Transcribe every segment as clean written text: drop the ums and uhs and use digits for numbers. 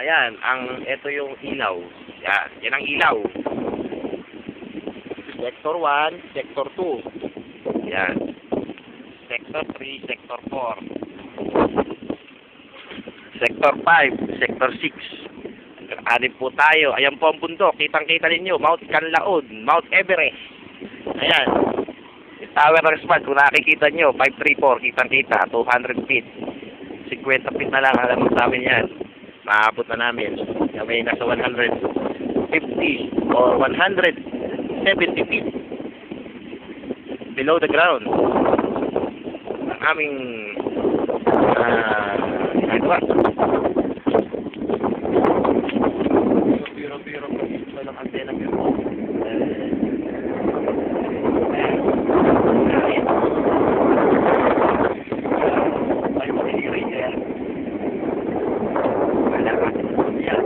Ayan, ito yung ilaw. Yan ang ilaw. Sector 1, Sector 2. Yan. Sector 3, Sector 4. Sector 5, Sector 6. Anim po tayo. Ayan po ang bundok. Kitang-kita ninyo. Mount Canlaon, Mount Everest. Ayan. Yung Tower ng SMAD, kung nakikita nyo, 534, kitang-kita, 200 feet. 50 feet na lang, alam mo sa amin yan. Maabot na namin. Kami nasa 150 or 170 feet below the ground. Ang aming ginagawa. Piro ito ng antena pero ay makikiri niya. Wala ka. Yan.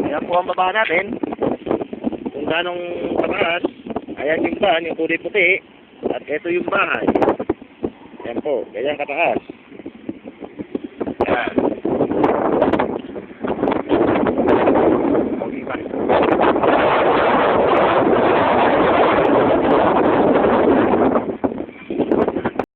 Ayan po ang baba natin. Kung ganong kataas. Ayan yung van, yung kulay puti. At ito yung bahay. Ayan po, ganyan kataas.